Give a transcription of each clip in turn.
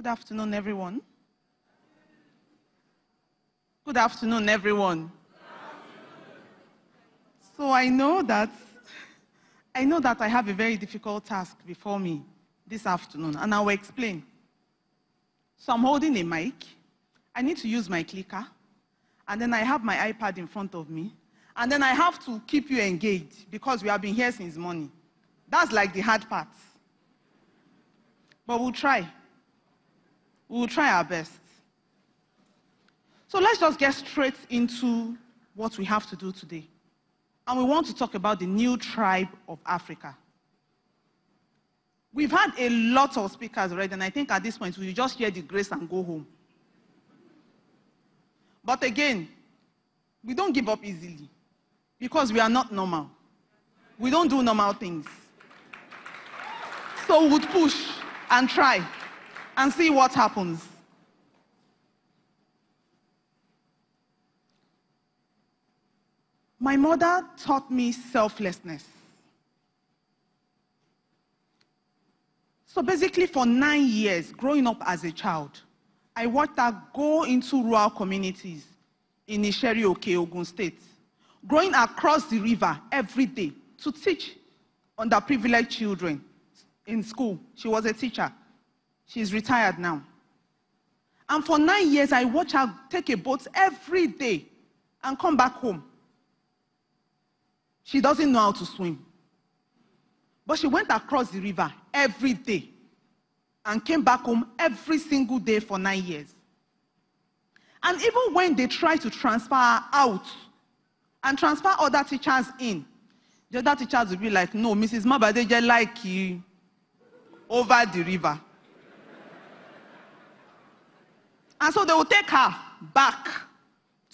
Good afternoon, everyone. Good afternoon, everyone. So I know that I have a very difficult task before me this afternoon, and I will explain. So I'm holding a mic. I need to use my clicker, and then I have my iPad in front of me, and then I have to keep you engaged because we have been here since morning. That's like the hard part. But we'll try. We'll try our best. So let's just get straight into what we have to do today. And we want to talk about the new tribe of Africa. We've had a lot of speakers already, and I think at this point we will just hear the grace and go home. But again, we don't give up easily because we are not normal. We don't do normal things. So we would push and try and see what happens. My mother taught me selflessness. So basically for 9 years, growing up as a child, I watched her go into rural communities in Isheri Oke, Ogun State, going across the river every day to teach underprivileged children in school. She was a teacher. She's retired now. And for 9 years, I watched her take a boat every day and come back home. She doesn't know how to swim. But she went across the river every day and came back home every single day for 9 years. And even when they tried to transfer her out and transfer other teachers in, the other teachers would be like, no, Mrs. Mabadeje like you over the river. And so they will take her back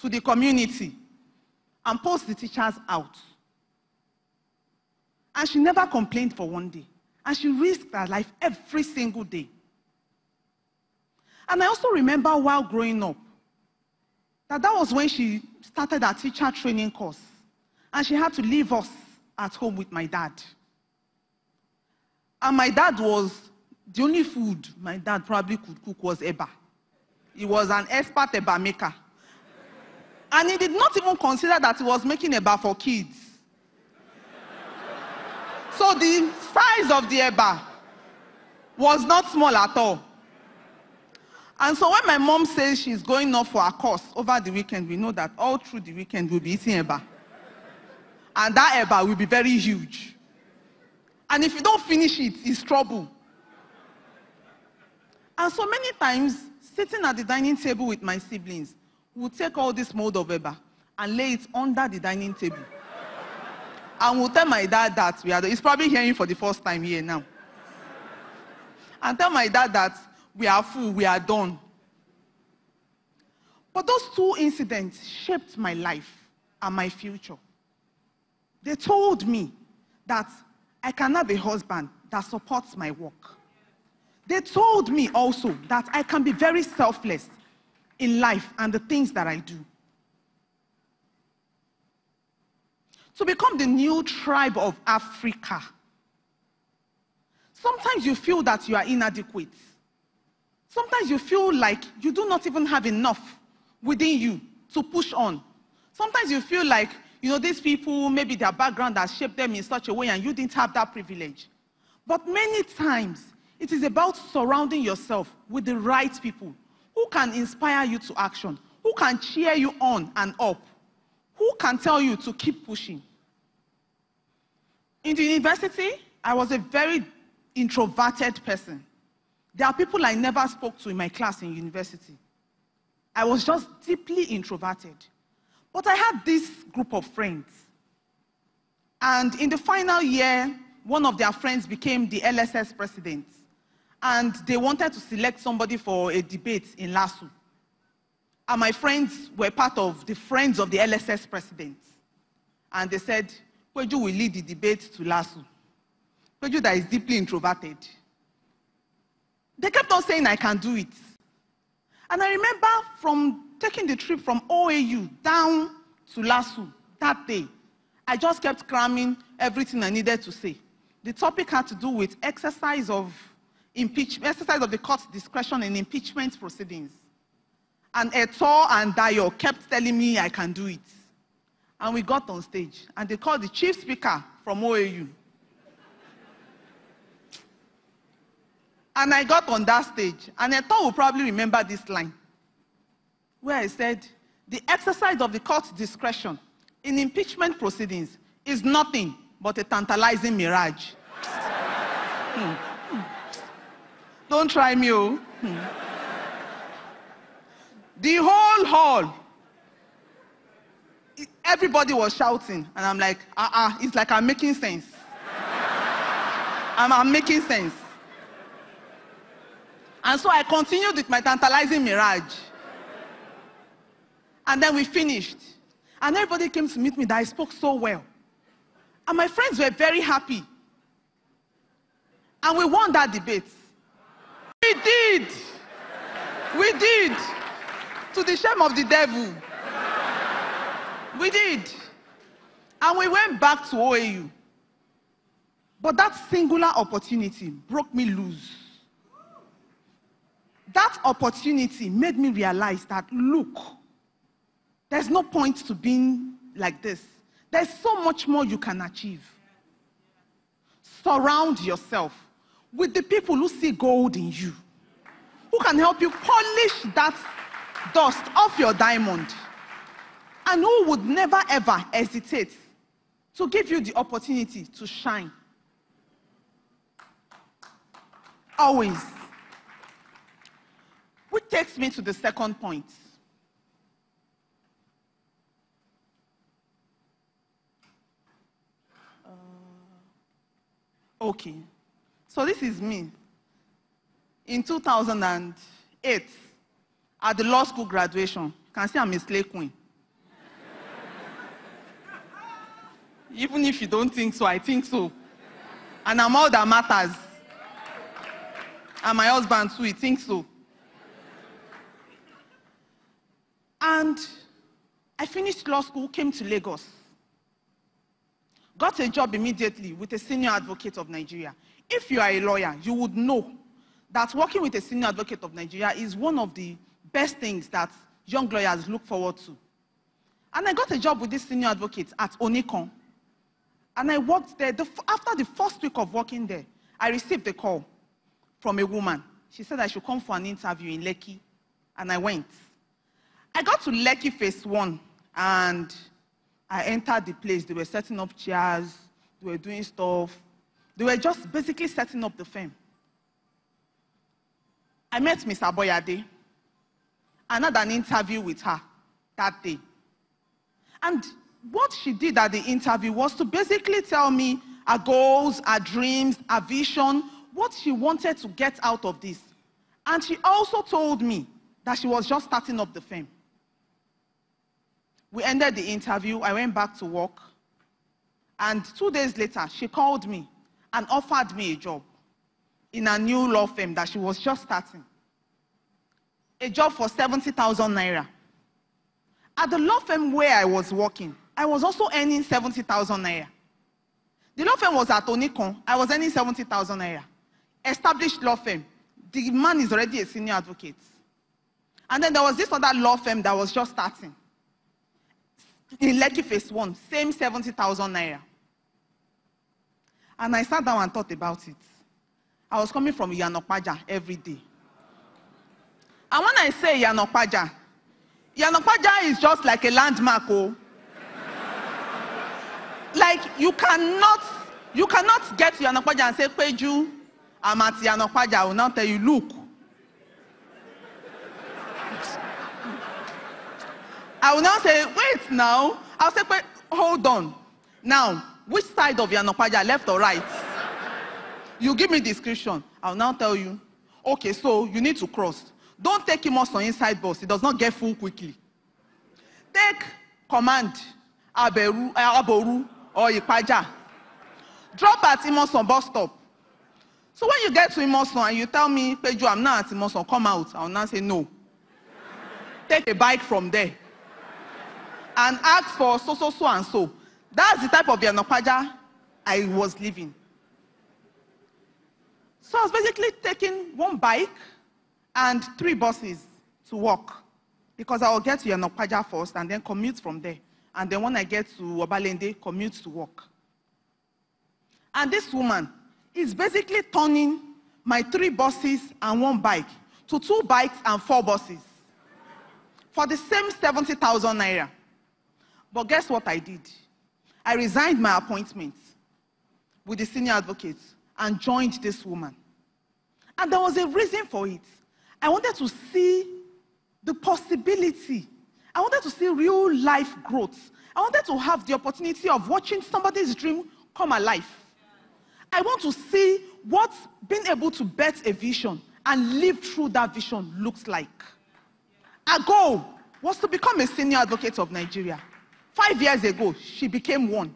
to the community and post the teachers out. And she never complained for one day. And she risked her life every single day. And I also remember while growing up, that was when she started her teacher training course. And she had to leave us at home with my dad. And my dad was, the only food my dad probably could cook was eba. He was an expert eba maker. And he did not even consider that he was making eba for kids. So the size of the eba was not small at all. And so when my mom says she's going off for a course over the weekend, we know that all through the weekend we'll be eating eba. And that eba will be very huge. And if you don't finish it, it's trouble. And so many times, sitting at the dining table with my siblings, we'll take all this mold of eba and lay it under the dining table. And we'll tell my dad that he's probably hearing for the first time here now. And tell my dad that we are full, we are done. But those two incidents shaped my life and my future. They told me that I can have a husband that supports my work. They told me also that I can be very selfless in life and the things that I do. To become the new tribe of Africa, sometimes you feel that you are inadequate. Sometimes you feel like you do not even have enough within you to push on. Sometimes you feel like, these people, maybe their background has shaped them in such a way and you didn't have that privilege. But many times, it is about surrounding yourself with the right people who can inspire you to action, who can cheer you on and up, who can tell you to keep pushing. In the university, I was a very introverted person. There are people I never spoke to in my class in university. I was just deeply introverted. But I had this group of friends. And in the final year, one of their friends became the LSS president. And they wanted to select somebody for a debate in LASU. And my friends were part of the Friends of the LSS president. And they said, Peju will lead the debate to LASU. Peju that is deeply introverted. They kept on saying I can do it. And I remember from taking the trip from OAU down to LASU that day, I just kept cramming everything I needed to say. The topic had to do with exercise of exercise of the court's discretion in impeachment proceedings. And Eto and Dayo kept telling me I can do it. And we got on stage, and they called the chief speaker from OAU. And I got on that stage, and Eto will probably remember this line, where I said, the exercise of the court's discretion in impeachment proceedings is nothing but a tantalizing mirage. Don't try me, oh. The whole hall, everybody was shouting, and I'm like, it's like I'm making sense. I'm making sense. And so I continued with my tantalizing mirage. And then we finished. And everybody came to meet me that I spoke so well. And my friends were very happy. And we won that debate. We did. We did. To the shame of the devil. We did. And we went back to OAU. But that singular opportunity broke me loose. That opportunity made me realize that, look, there's no point to being like this. There's so much more you can achieve. Surround yourself with the people who see gold in you, who can help you polish that dust off your diamond, and who would never ever hesitate to give you the opportunity to shine. Always. Which takes me to the second point. Okay, so this is me. In 2008, at the law school graduation, you can see I'm a slay queen. Even if you don't think so, I think so. And I'm all that matters. And my husband too, he thinks so. And I finished law school, came to Lagos. Got a job immediately with a senior advocate of Nigeria. If you are a lawyer, you would know that working with a senior advocate of Nigeria is one of the best things that young lawyers look forward to. And I got a job with this senior advocate at Onikon. And I worked there. After the first week of working there, I received a call from a woman. She said I should come for an interview in Lekki. And I went. I got to Lekki phase 1, and I entered the place. They were setting up chairs. They were doing stuff. They were just basically setting up the firm. I met Ms. Aboyade. I had an interview with her that day. And what she did at the interview was to basically tell me her goals, her dreams, her vision, what she wanted to get out of this. And she also told me that she was just starting up the firm. We ended the interview. I went back to work. And 2 days later, she called me and offered me a job in a new law firm that she was just starting. A job for 70,000 naira. At the law firm where I was working, I was also earning 70,000 naira. The law firm was at Onikon. I was earning 70,000 naira. Established law firm. The man is already a senior advocate. And then there was this other law firm that was just starting. In Lekki phase 1, same 70,000 naira. And I sat down and thought about it. I was coming from Yanokpaja every day. And when I say Yanokpaja is just like a landmark. Oh. Like you cannot get to Yanokpaja and say, Peju, I'm at Yanokpaja. I will now tell you, look. I will now say, wait now. I'll say, wait, hold on. Now, which side of Yanokpaja, left or right? You give me description. I'll now tell you, okay, so you need to cross. Don't take Imoson inside bus. It does not get full quickly. Take command, Aboru, or Ipaja. Drop at Imoson bus stop. So when you get to Imoson and you tell me, Peju, I'm not at Imoson, come out. I'll now say, no. Take a bike from there. And ask for so and so. That's the type of Yanokpaja I was living. So I was basically taking one bike and 3 buses to work, because I will get to Yanokwaja first and then commute from there. And then when I get to Obalende, commute to work. And this woman is basically turning my 3 buses and 1 bike to 2 bikes and 4 buses for the same 70,000 naira. But guess what I did? I resigned my appointment with the senior advocate and joined this woman. And there was a reason for it. I wanted to see the possibility. I wanted to see real life growth. I wanted to have the opportunity of watching somebody's dream come alive. I want to see what being able to bet a vision and live through that vision looks like. Our goal was to become a senior advocate of Nigeria. 5 years ago, she became one.